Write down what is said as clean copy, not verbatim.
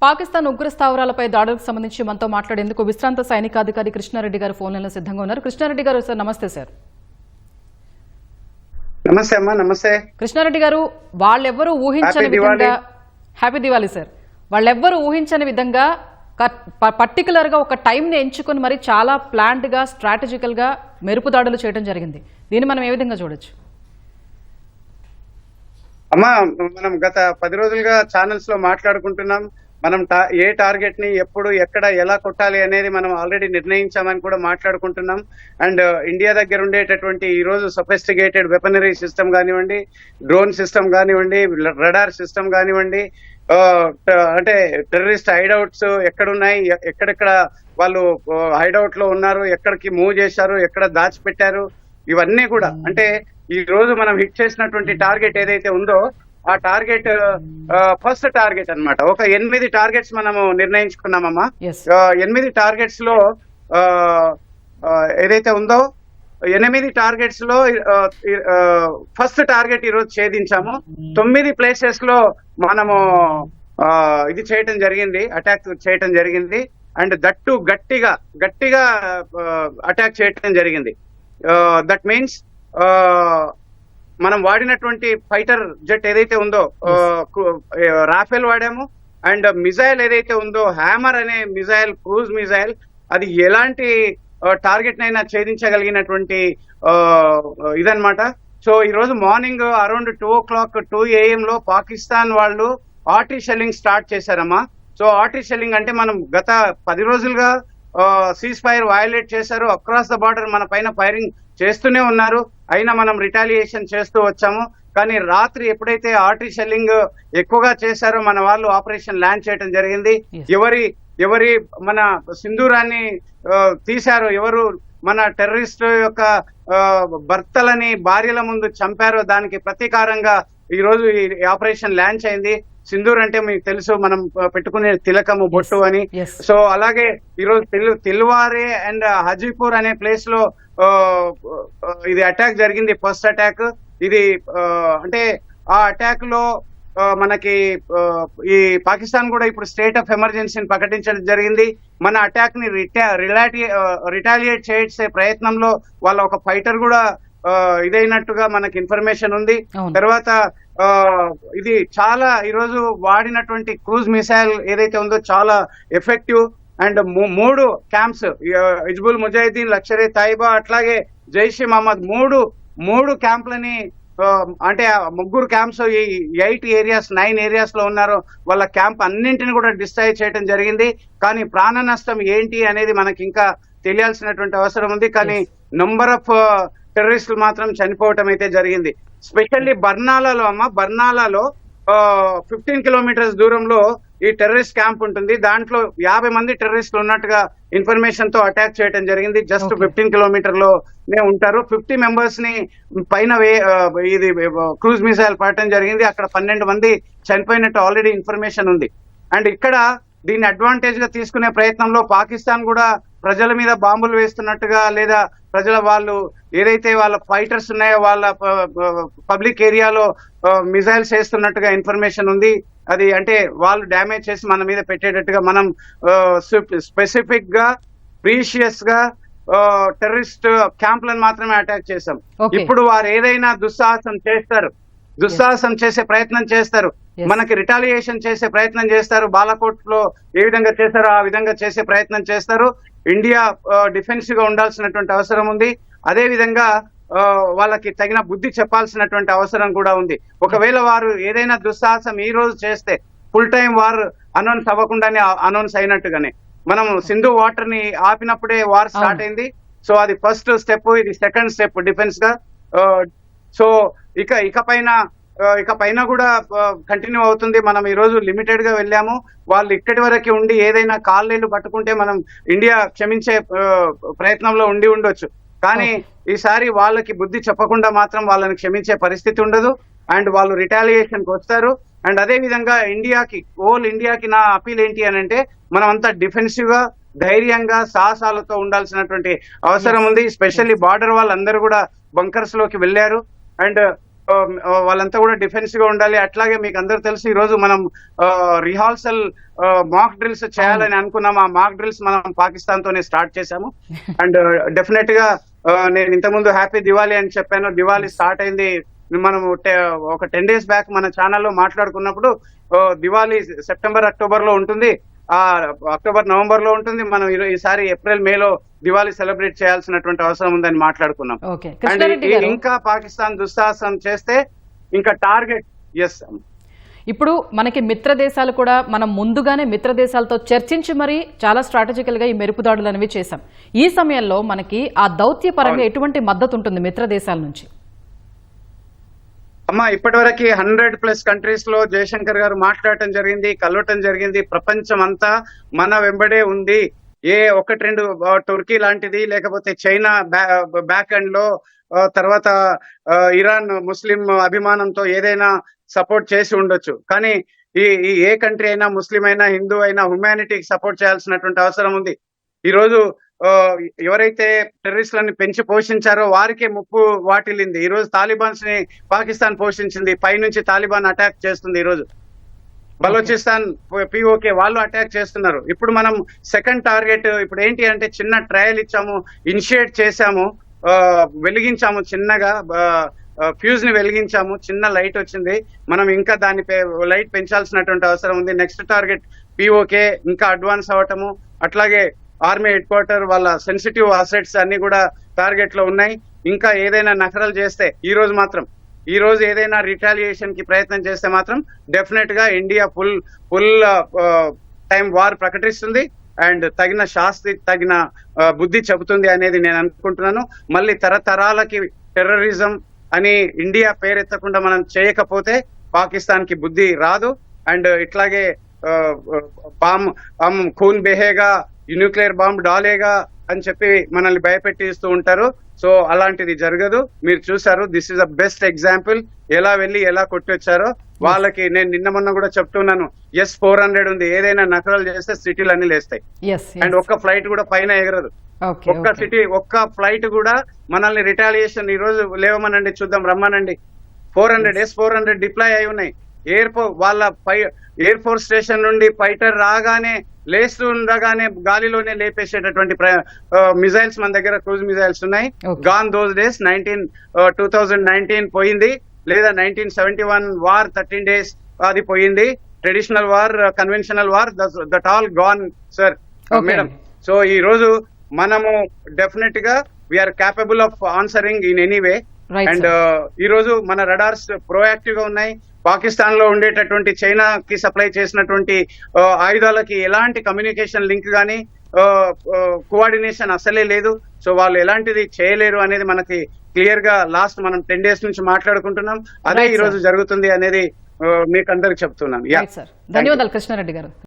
పాకిస్తాన్ ఉగ్ర స్థావరాలపై దాడులకు సంబంధించి మనతో మాట్లాడేందుకు విశ్రాంత సైనికాధికారి కృష్ణారెడ్డి గారు ఫోన్ లైన్లో సిద్ధంగా ఉన్నారు. కృష్ణారెడ్డి గారు, సార్ నమస్తే. సార్ నమస్తే అమ్మా. నమస్తే కృష్ణారెడ్డి గారు. వాళ్ళెవ్వరూ ఊహించని విధంగా హ్యాపీ దివాళీ సార్. వాళ్ళెవ్వరూ ఊహించని విధంగా పర్టికులర్ గా ఒక టైంని ఎంచుకొని మరి చాలా ప్లాన్డ్ గా స్ట్రాటజికల్ గా మెరుపు దాడులు చేయడం జరిగింది. దీన్ని మనం ఏ విధంగా చూడొచ్చు? అమ్మా, మనం గత 10 రోజులుగా ఛానల్స్ లో మాట్లాడుకుంటున్నాం. మనం ఏ టార్గెట్ ని ఎప్పుడు ఎక్కడ ఎలా కొట్టాలి అనేది మనం ఆల్రెడీ నిర్ణయించామని కూడా మాట్లాడుకుంటున్నాం. అండ్ ఇండియా దగ్గర ఉండేటటువంటి ఈ రోజు సొఫిస్టికేటెడ్ వెపనరీ సిస్టమ్ కానివ్వండి, డ్రోన్ సిస్టమ్ కానివ్వండి, రడార్ సిస్టమ్ కానివ్వండి, అంటే టెర్రరిస్ట్ హైడౌట్స్ ఎక్కడున్నాయి, ఎక్కడెక్కడ వాళ్ళు హైడౌట్ లో ఉన్నారు, ఎక్కడికి మూవ్ చేశారు, ఎక్కడ దాచిపెట్టారు, ఇవన్నీ కూడా అంటే ఈ రోజు మనం హిట్ చేసినటువంటి టార్గెట్ ఏదైతే ఉందో ఆ టార్గెట్ ఫస్ట్ టార్గెట్ అన్నమాట. ఒక 8 టార్గెట్స్ మనము నిర్ణయించుకున్నామమ్మా. 8 టార్గెట్స్ లో ఏదైతే ఉందో 8 టార్గెట్స్ లో ఫస్ట్ టార్గెట్ ఈ రోజు ఛేదించాము. 9 ప్లేసెస్ లో మనము ఇది చేయటం జరిగింది, అటాక్ చేయటం జరిగింది. అండ్ దట్టు గట్టిగా అటాక్ చేయటం జరిగింది. దట్ మీన్స్ మనం వాడినటువంటి ఫైటర్ జెట్ ఏదైతే ఉందో రాఫెల్ వాడాము. అండ్ మిజైల్ ఏదైతే ఉందో హ్యామర్ అనే మిజైల్, క్రూజ్ మిజైల్, అది ఎలాంటి టార్గెట్ నైనా ఛేదించగలిగినటువంటి ఇదన్నమాట. సో ఈ రోజు మార్నింగ్ అరౌండ్ 2 o'clock 2 AM లో పాకిస్తాన్ వాళ్ళు ఆర్టీ షెల్లింగ్ స్టార్ట్ చేశారమ్మా. సో ఆర్టీ షెల్లింగ్ అంటే మనం గత 10 రోజులుగా సీజ్ ఫైర్ వయలేట్ చేశారు. అక్రాస్ ద బార్డర్ మన పైన ఫైరింగ్ చేస్తూనే ఉన్నారు. అయినా మనం రిటాలియేషన్ చేస్తూ వచ్చాము. కానీ రాత్రి ఎప్పుడైతే ఆర్టీ షెల్లింగ్ ఎక్కువగా చేశారో మన వాళ్ళు ఆపరేషన్ ల్యాండ్ చేయడం జరిగింది. ఎవరి మన సింధూరాన్ని తీశారో, ఎవరు మన టెర్రరిస్ట్ యొక్క భర్తలని భార్యల ముందు చంపారో దానికి ప్రతీకారంగా ఈ రోజు ఈ ఆపరేషన్ లాంచ్ అయింది. సింధూర్ అంటే మీకు తెలుసు, మనం పెట్టుకునే తిలకము, బొట్టు అని. సో అలాగే ఈరోజు తిల్వారే అండ్ హజీపూర్ అనే ప్లేస్ లో ఇది అటాక్ జరిగింది, ఫస్ట్ అటాక్ ఇది. అంటే ఆ అటాక్ లో మనకి ఈ పాకిస్తాన్ కూడా ఇప్పుడు స్టేట్ ఆఫ్ ఎమర్జెన్సీని ప్రకటించడం జరిగింది. మన అటాక్ ని రిటాలియేట్ చేసే ప్రయత్నంలో వాళ్ళ ఒక ఫైటర్ కూడా ఇదైనట్టుగా మనకి ఇన్ఫర్మేషన్ ఉంది. తర్వాత ఇది చాలా ఈరోజు వాడినటువంటి క్రూజ్ మిసైల్ ఏదైతే ఉందో చాలా effective. And 3 camps, Hizbul Mujahideen, Lashkar-e Taiba, అట్లాగే జైషే మహమ్మద్, మూడు క్యాంపులని, అంటే 3 క్యాంప్స్, ఈ 8 ఏరియాస్ 9 ఏరియాస్ లో ఉన్నారు. వాళ్ళ క్యాంప్ అన్నింటిని కూడా డిస్ట్రాయ్ చేయడం జరిగింది. కానీ ప్రాణ నష్టం ఏంటి అనేది మనకి ఇంకా తెలియాల్సినటువంటి అవసరం ఉంది. కానీ నంబర్ ఆఫ్ టెర్రరిస్టులు మాత్రం చనిపోవటం అయితే జరిగింది. స్పెషల్లీ బర్నాలాలో అమ్మ, బర్నాలాలో 15 kilometers దూరంలో ఈ టెర్రరిస్ట్ క్యాంప్ ఉంటుంది. దాంట్లో 50 మంది టెర్రరిస్టులు ఉన్నట్టుగా ఇన్ఫర్మేషన్ తో అటాక్ చేయడం జరిగింది. జస్ట్ 15 kilometers లోనే ఉంటారు. 50 members ని పైన ఇది క్రూజ్ మిసైల్ పడటం జరిగింది. అక్కడ 12 మంది చనిపోయినట్టు ఆల్రెడీ ఇన్ఫర్మేషన్ ఉంది. అండ్ ఇక్కడ దీన్ని అడ్వాంటేజ్ గా తీసుకునే ప్రయత్నంలో పాకిస్తాన్ కూడా ప్రజల మీద బాంబులు వేస్తున్నట్టుగా, లేదా ప్రజల వాళ్ళు ఏదైతే వాళ్ళ ఫైటర్స్ ఉన్నాయో వాళ్ళ పబ్లిక్ ఏరియాలో మిసైల్స్ వేస్తున్నట్టుగా ఇన్ఫర్మేషన్ ఉంది. అది అంటే వాళ్ళు డ్యామేజ్ చేసి మన మీద పెట్టేటట్టుగా మనం స్పెసిఫిక్ గా ప్రీషియస్ గా టెర్రరిస్ట్ క్యాంపులను మాత్రమే అటాక్ చేశాం. ఇప్పుడు వారు ఏదైనా దుస్సాహసం చేసే ప్రయత్నం చేస్తారు, మనకి రిటాలియేషన్ చేసే ప్రయత్నం చేస్తారు. బాలాకోట్ లో ఏ విధంగా చేస్తారో ఆ విధంగా చేసే ప్రయత్నం చేస్తారు. ఇండియా డిఫెన్సివ్ గా ఉండాల్సినటువంటి అవసరం ఉంది. అదే విధంగా వాళ్ళకి తగిన బుద్ధి చెప్పాల్సినటువంటి అవసరం కూడా ఉంది. ఒకవేళ వారు ఏదైనా దుస్సాహసం ఈ రోజు చేస్తే ఫుల్ టైం వార్ అనౌన్స్ అవ్వకుండానే అనౌన్స్ అయినట్టుగానే, మనం సింధు వాటర్ ని ఆపినప్పుడే వార్ స్టార్ట్ అయింది. సో అది ఫస్ట్ స్టెప్, ఇది సెకండ్ స్టెప్ డిఫెన్స్ గా. సో ఇక పైన కూడా కంటిన్యూ అవుతుంది. మనం ఈ రోజు లిమిటెడ్ గా వెళ్ళాము. వాళ్ళు ఇక్కడి వరకు ఉండి ఏదైనా కాళ్ళేళ్లు పట్టుకుంటే మనం ఇండియా క్షమించే ప్రయత్నంలో ఉండొచ్చు. కానీ ఈసారి వాళ్ళకి బుద్ధి చెప్పకుండా మాత్రం వాళ్ళని క్షమించే పరిస్థితి ఉండదు. అండ్ వాళ్ళు రిటాలియేషన్ కి వస్తారు. అండ్ అదే విధంగా ఇండియాకి నా అపీల్ ఏంటి అని అంటే, మనం అంతా డిఫెన్సివ్ గా, ధైర్యంగా, సాహసాలతో ఉండాల్సినటువంటి అవసరం ఉంది. స్పెషల్లీ బార్డర్ వాళ్ళందరూ కూడా బంకర్స్ లోకి వెళ్ళారు. అండ్ వాళ్ళంతా కూడా డిఫెన్స్ గా ఉండాలి. అట్లాగే మీకు అందరూ తెలుసు ఈ రోజు మనం రిహార్సల్ మాక్ డ్రిల్స్ చేయాలని అనుకున్నాం. ఆ మాక్ డ్రిల్స్ మనం పాకిస్తాన్ తోనే స్టార్ట్ చేశాము. అండ్ డెఫినెట్ గా నేను ఇంతకుముందు హ్యాపీ దివాళీ అని చెప్పాను. దివాళీ స్టార్ట్ అయింది మనం ఒక 10 days బ్యాక్ మన ఛానల్లో మాట్లాడుకున్నప్పుడు. దివాళీ సెప్టెంబర్ అక్టోబర్ లో ఉంటుంది, అక్టోబర్ నవంబర్ లో ఉంటుంది. మనం ఈసారి ఏప్రిల్ మేలో దివాళీ సెలబ్రేట్ చేయాల్సినటువంటి అవసరం ఉందని మాట్లాడుకున్నాం. అండ్ ఇంకా పాకిస్తాన్ దుస్సాహసం చేస్తే ఇంకా టార్గెట్ ఇప్పుడు మనకి మిత్ర దేశాలు కూడా మనం ముందుగానే మిత్ర దేశాలతో చర్చించి మరి చాలా స్ట్రాటజికల్ గా ఈ మెరుపుదాడులు అనేవి చేశాం. ఈ సమయంలో మనకి ఆ దౌత్య పరంగా ఎటువంటి మద్దతు ఉంటుంది మిత్ర దేశాల నుంచి? అమ్మా, ఇప్పటివరకు 100+ కంట్రీస్ లో జయశంకర్ గారు మాట్లాడటం జరిగింది, కలవటం జరిగింది. ప్రపంచం అంతా మన వెంబడే ఉంది. ఏ 1-2 టుర్కీ లాంటిది, లేకపోతే చైనా బ్యాక్ ఎండ్ లో, తర్వాత ఇరాన్ ముస్లిం అభిమానంతో ఏదైనా సపోర్ట్ చేసి ఉండొచ్చు. కానీ ఈ ఏ కంట్రీ అయినా, ముస్లిం అయినా, హిందూ అయినా హ్యుమానిటీకి సపోర్ట్ చేయాల్సినటువంటి అవసరం ఉంది. ఈ రోజు ఎవరైతే టెర్రరిస్టులను పెంచి పోషించారో వారికే ముప్పు వాటిల్లింది. ఈ రోజు తాలిబాన్స్ ని పాకిస్తాన్ పోషించింది, పైనుంచి తాలిబాన్ అటాక్ చేస్తుంది. ఈ రోజు బలోచిస్తాన్ పిఓకే వాళ్ళు అటాక్ చేస్తున్నారు. ఇప్పుడు మనం సెకండ్ టార్గెట్ ఇప్పుడు ఏంటి అంటే చిన్న ట్రయల్ ఇచ్చాము, ఇనిషియేట్ చేశాము, వెలిగించాము, చిన్నగా ఫ్యూజ్ ని వెలిగించాము, చిన్న లైట్ వచ్చింది. మనం ఇంకా దాని లైట్ పెంచాల్సినటువంటి అవసరం ఉంది. నెక్స్ట్ టార్గెట్ పిఓకే ఇంకా అడ్వాన్స్ అవటము, అట్లాగే ఆర్మీ హెడ్ క్వార్టర్ వాళ్ళ సెన్సిటివ్ అసెట్స్ అన్ని కూడా టార్గెట్ లో ఉన్నాయి. ఇంకా ఏదైనా నకరాలు చేస్తే ఈ రోజు ఏదైనా రిటాలియేషన్ కి ప్రయత్నం చేస్తే మాత్రం డెఫినెట్ గా ఇండియా ఫుల్ టైం వార్ ప్రకటిస్తుంది అండ్ తగిన శాస్తి, తగిన బుద్ధి చెబుతుంది అనేది నేను అనుకుంటున్నాను. మళ్ళీ తరతరాలకి టెర్రరిజం అని ఇండియా పేరెత్తకుండా మనం చేయకపోతే పాకిస్తాన్ కి బుద్ధి రాదు. అండ్ ఇట్లాగే ఖూన్ బెహేగా, న్యూక్లియర్ బాంబ్ డాలేగా అని చెప్పి మనల్ని భయపెట్టిస్తూ ఉంటారు. సో అలాంటిది జరగదు. మీరు చూసారు, this is the best example. ఎలా వెళ్ళి ఎలా కొట్టొచ్చారో వాళ్ళకి. నేను నిన్న మొన్న కూడా చెప్తున్నాను, S-400 ఉంది, ఏదైనా నకరాలు చేస్తే సిటీలు అన్ని లేస్తాయి. అండ్ ఒక్క ఫ్లైట్ కూడా పైన ఎగరదు. ఒక్క ఫ్లైట్ కూడా మనల్ని రిటాలియేషన్ ఈ రోజు లేవమనండి, చూద్దాం, రమ్మనండి. S-400 డిప్లాయ్ అయి ఉన్నాయి. ఎయిర్ ఫోర్స్ స్టేషన్ నుండి ఫైటర్ రాగానే లేస్తుండగానే గాలిలోనే లేపేసేటటువంటి మిజైల్స్ మన దగ్గర, క్రూజ్ మిజైల్స్ ఉన్నాయి. Gone those days. 2019 పోయింది, లేదా 1971 వార్ 13 days అది పోయింది. Traditional war, conventional war, that all gone sir, madam. So ఈ రోజు మనము డెఫినెట్ గా we are capable of answering in any way. And ఈ రోజు మన రడార్స్ ప్రోయాక్టివ్ గా ఉన్నాయి. పాకిస్తాన్ లో ఉండేటటువంటి చైనాకి సప్లై చేసినటువంటి ఆయుధాలకి ఎలాంటి కమ్యూనికేషన్ లింక్ గానీ కోఆర్డినేషన్ అసలే లేదు. సో వాళ్ళు ఎలాంటిది చేయలేరు అనేది మనకి క్లియర్ గా లాస్ట్ మనం 10 days నుంచి మాట్లాడుకుంటున్నాం. అదే ఈ రోజు జరుగుతుంది అనేది మీకు అందరికి చెప్తున్నాను. ధన్యవాదాలు కృష్ణారెడ్డి గారు.